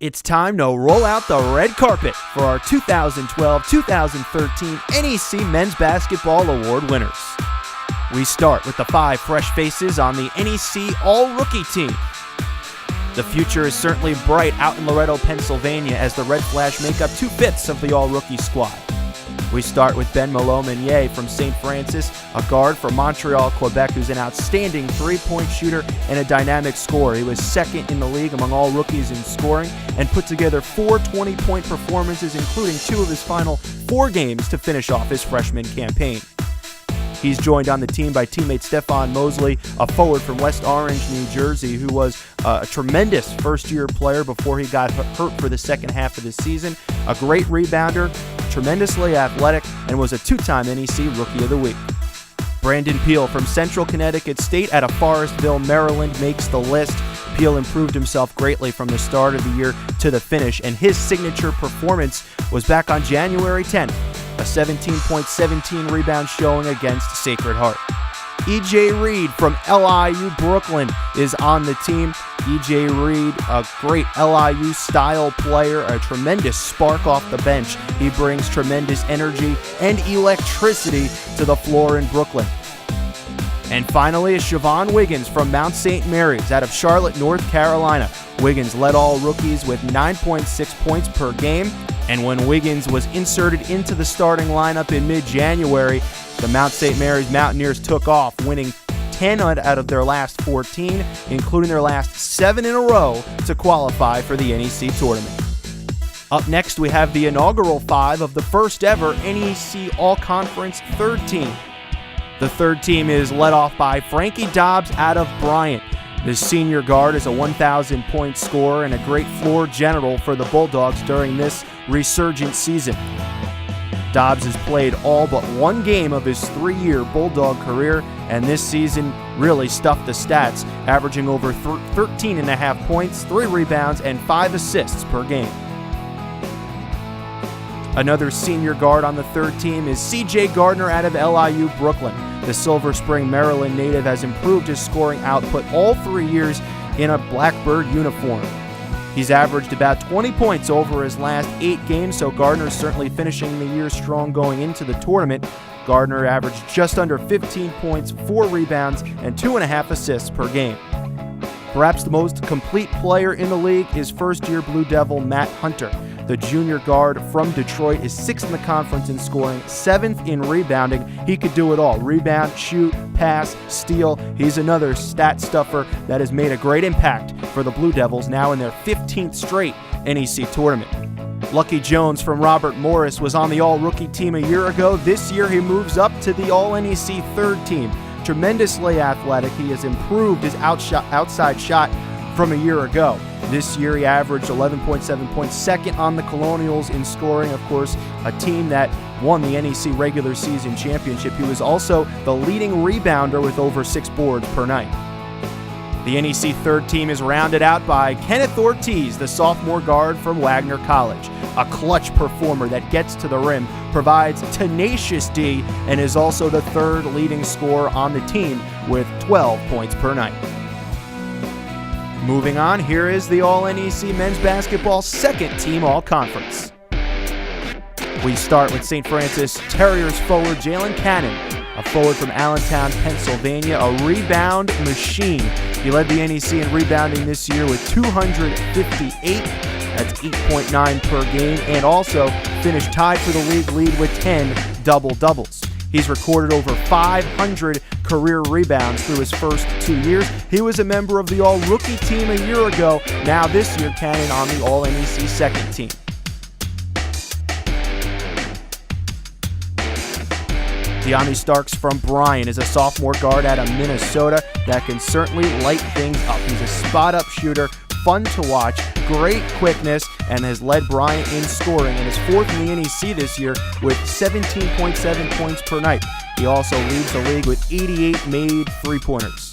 It's time to roll out the red carpet for our 2012-2013 NEC Men's Basketball Award winners. We start with the 5 fresh faces on the NEC All-Rookie team. The future is certainly bright out in Loretto, Pennsylvania, as the Red Flash make up 2/5 of the All-Rookie squad. We start with Ben Malomenier from St. Francis, a guard from Montreal, Quebec, who's an outstanding three-point shooter and a dynamic scorer. He was second in the league among all rookies in scoring and put together 4 20-point performances, including 2 of his final 4 games to finish off his freshman campaign. He's joined on the team by teammate Stephon Mosley, a forward from West Orange, New Jersey, who was a tremendous first-year player before he got hurt for the second half of the season. A great rebounder, tremendously athletic, and was a 2-time NEC Rookie of the Week. Brandon Peele from Central Connecticut State out of Forestville, Maryland, makes the list. Peele improved himself greatly from the start of the year to the finish, and his signature performance was back on January 10th, a 17-point-17 rebound showing against Sacred Heart. E.J. Reed from LIU Brooklyn is on the team. E.J. Reed, a great LIU-style player, a tremendous spark off the bench. He brings tremendous energy and electricity to the floor in Brooklyn. And finally, Shivaughn Wiggins from Mount St. Mary's out of Charlotte, North Carolina. Wiggins led all rookies with 9.6 points per game. And when Wiggins was inserted into the starting lineup in mid-January, the Mount St. Mary's Mountaineers took off, winning 10 out of their last 14, including their last 7 in a row to qualify for the NEC tournament. Up next, we have the inaugural 5 of the first ever NEC All-Conference third team. The third team is led off by Frankie Dobbs out of Bryant. The senior guard is a 1,000-point scorer and a great floor general for the Bulldogs during this resurgent season. Dobbs has played all but 1 game of his 3-year Bulldog career, and this season really stuffed the stats, averaging over 13.5 points, 3 rebounds, and 5 assists per game. Another senior guard on the third team is C.J. Gardner out of LIU Brooklyn. The Silver Spring, Maryland native has improved his scoring output all 3 years in a Blackbird uniform. He's averaged about 20 points over his last 8 games, so Gardner's certainly finishing the year strong going into the tournament. Gardner averaged just under 15 points, 4 rebounds, and 2.5 assists per game. Perhaps the most complete player in the league is first-year Blue Devil Matt Hunter. The junior guard from Detroit is 6th in the conference in scoring, 7th in rebounding. He could do it all: rebound, shoot, pass, steal. He's another stat stuffer that has made a great impact for the Blue Devils, now in their 15th straight NEC tournament. Lucky Jones from Robert Morris was on the All-Rookie team a year ago. This year he moves up to the All-NEC third team. Tremendously athletic, he has improved his outside shot from a year ago. This year he averaged 11.7 points, second on the Colonials in scoring, of course, a team that won the NEC regular season championship. He was also the leading rebounder with over 6 boards per night. The NEC third team is rounded out by Kenneth Ortiz, the sophomore guard from Wagner College. A clutch performer that gets to the rim, provides tenacious D, and is also the third leading scorer on the team with 12 points per night. Moving on, here is the All-NEC Men's Basketball second team All-Conference. We start with St. Francis Terriers forward Jalen Cannon, a forward from Allentown, Pennsylvania, a rebound machine. He led the NEC in rebounding this year with 258. That's 8.9 per game, and also finished tied for the league lead with 10 double-doubles. He's recorded over 500 career rebounds through his first 2 years. He was a member of the All-Rookie team a year ago. Now this year, Cannon on the All-NEC second team. Deami Starks from Bryan is a sophomore guard out of Minnesota that can certainly light things up. He's a spot-up shooter, fun to watch, great quickness, and has led Bryant in scoring and is 4th in the NEC this year with 17.7 points per night. He also leads the league with 88 made three-pointers.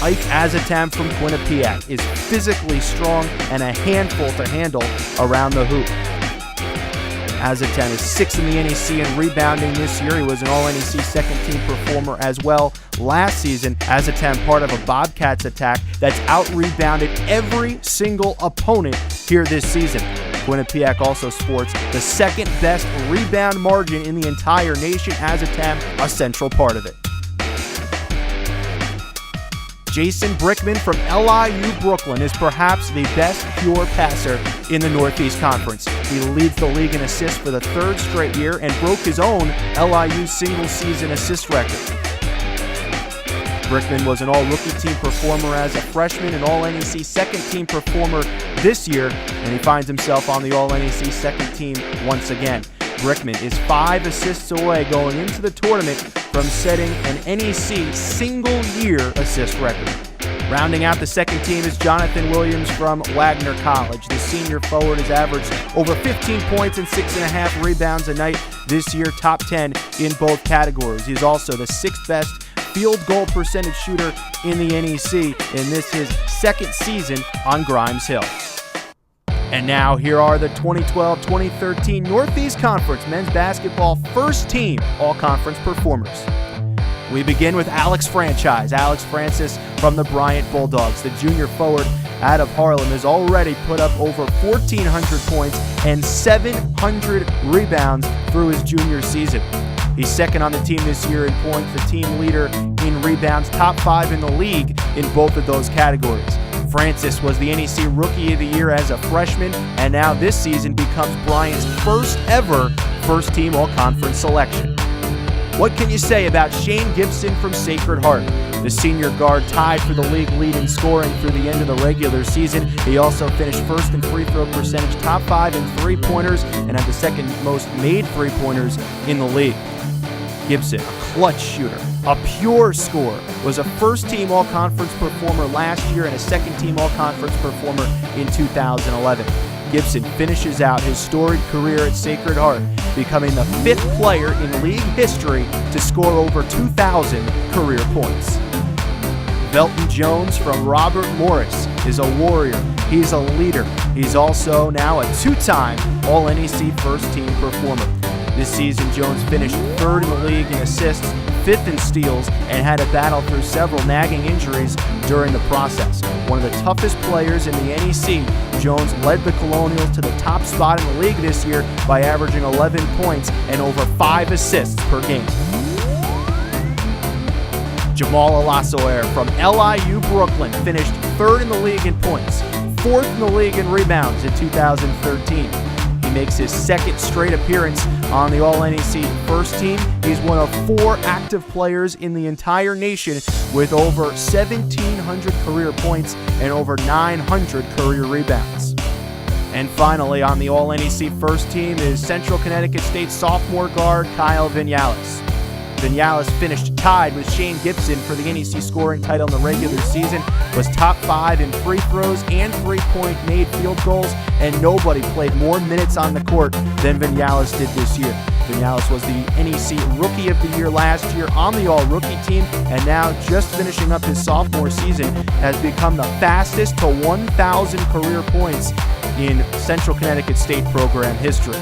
Ike Azatam from Quinnipiac is physically strong and a handful to handle around the hoop. Azetem is 6th in the NEC in rebounding this year. He was an All-NEC second-team performer as well last season. Azetem part of a Bobcats attack that's out-rebounded every single opponent here this season. Quinnipiac also sports the second-best rebound margin in the entire nation. Azetem, a central part of it. Jason Brickman from LIU Brooklyn is perhaps the best pure passer in the Northeast Conference. He leads the league in assists for the third straight year and broke his own LIU single-season assist record. Brickman was an All-Rookie team performer as a freshman, an All-NEC second-team performer this year, and he finds himself on the All-NEC second team once again. Brickman is 5 assists away going into the tournament from setting an NEC single-year assist record. Rounding out the second team is Jonathan Williams from Wagner College. The senior forward has averaged over 15 points and 6.5 rebounds a night this year, top 10 in both categories. He's also the 6th best field goal percentage shooter in the NEC in this his second season on Grimes Hill. And now here are the 2012-2013 Northeast Conference men's basketball first team all-conference performers. We begin with Alex Franchise. Alex Francis from the Bryant Bulldogs. The junior forward out of Harlem has already put up over 1,400 points and 700 rebounds through his junior season. He's second on the team this year in points, the team leader in rebounds, top 5 in the league in both of those categories. Francis was the NEC Rookie of the Year as a freshman, and now this season becomes Bryant's first ever first-team all-conference selection. What can you say about Shane Gibson from Sacred Heart? The senior guard tied for the league lead in scoring through the end of the regular season. He also finished first in free throw percentage, top 5 in three-pointers, and had the second most made three-pointers in the league. Gibson, a clutch shooter, a pure scorer, was a first-team all-conference performer last year and a second-team all-conference performer in 2011. Gibson finishes out his storied career at Sacred Heart, becoming the 5th player in league history to score over 2,000 career points. Velton Jones from Robert Morris is a warrior. He's a leader. He's also now a 2-time All-NEC first-team performer. This season, Jones finished 3rd in the league in assists, 5th in steals, and had to battle through several nagging injuries during the process. One of the toughest players in the NEC, Jones led the Colonials to the top spot in the league this year by averaging 11 points and over 5 assists per game. Jamal Olasewere from LIU Brooklyn finished 3rd in the league in points, 4th in the league in rebounds in 2013. He makes his 2nd straight appearance on the All-NEC first team. He's one of 4 active players in the entire nation with over 1,700 career points and over 900 career rebounds. And finally, on the All-NEC first team is Central Connecticut State sophomore guard Kyle Vinales. Vinales finished tied with Shane Gibson for the NEC scoring title in the regular season, was top 5 in free throws and three-point made field goals, and nobody played more minutes on the court than Vinales did this year. Vinales was the NEC Rookie of the Year last year on the All-Rookie team, and now just finishing up his sophomore season has become the fastest to 1,000 career points in Central Connecticut State program history.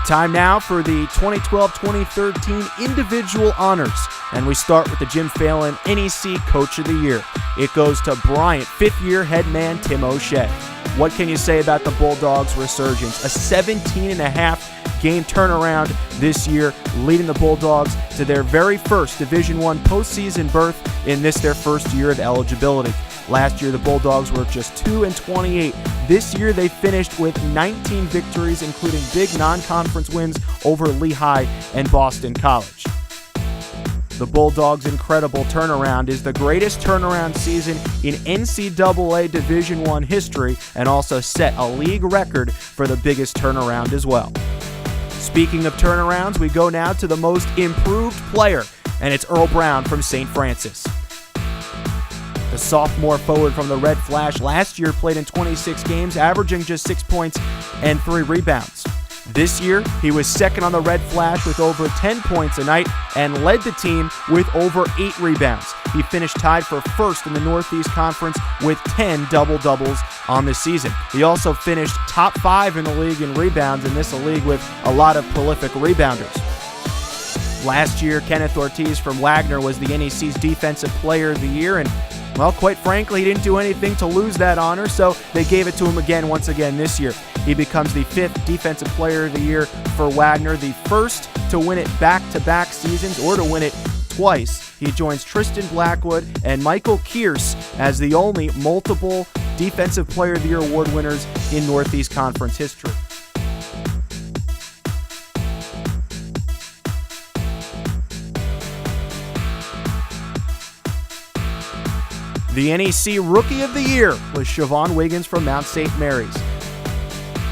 Time now for the 2012-2013 individual honors, and we start with the Jim Phelan NEC Coach of the Year. It goes to Bryant 5th-year head man Tim O'Shea. What can you say about the Bulldogs' resurgence? A 17.5 game turnaround this year, leading the Bulldogs to their very first Division I postseason berth in this their first year of eligibility. Last year, the Bulldogs were just 2-28. This year, they finished with 19 victories, including big non-conference wins over Lehigh and Boston College. The Bulldogs' incredible turnaround is the greatest turnaround season in NCAA Division I history and also set a league record for the biggest turnaround as well. Speaking of turnarounds, we go now to the most improved player, and it's Earl Brown from St. Francis. The sophomore forward from the Red Flash last year played in 26 games, averaging just 6 points and 3 rebounds. This year, he was second on the Red Flash with over 10 points a night and led the team with over 8 rebounds. he finished tied for first in the Northeast Conference with 10 double-doubles on the season. He also finished top 5 in the league in rebounds, in this league with a lot of prolific rebounders. Last year, Kenneth Ortiz from Wagner was the NEC's Defensive Player of the Year, and well, quite frankly, he didn't do anything to lose that honor, so they gave it to him once again this year. He becomes the 5th Defensive Player of the Year for Wagner, the first to win it back-to-back seasons or to win it twice. He joins Tristan Blackwood and Michael Kearse as the only multiple Defensive Player of the Year award winners in Northeast Conference history. The NEC Rookie of the Year was Shivaughn Wiggins from Mount St. Mary's.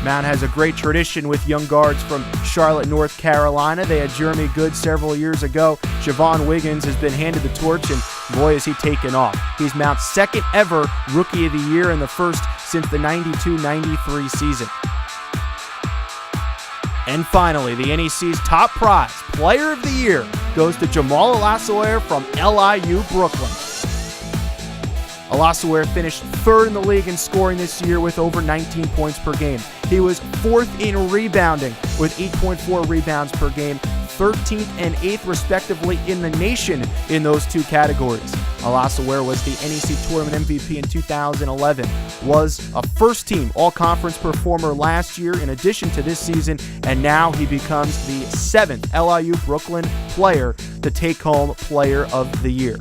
Mount has a great tradition with young guards from Charlotte, North Carolina. They had Jeremy Good several years ago. Shivaughn Wiggins has been handed the torch, and boy, has he taken off. He's Mount's second ever Rookie of the Year and the first since the 92-93 season. And finally, the NEC's top prize, Player of the Year, goes to Jamal Olasewere from LIU Brooklyn. Olasewere finished 3rd in the league in scoring this year with over 19 points per game. He was 4th in rebounding with 8.4 rebounds per game, 13th and 8th respectively in the nation in those two categories. Olasewere was the NEC Tournament MVP in 2011, was a first-team All-Conference performer last year in addition to this season, and now he becomes the 7th LIU Brooklyn player to take home Player of the Year.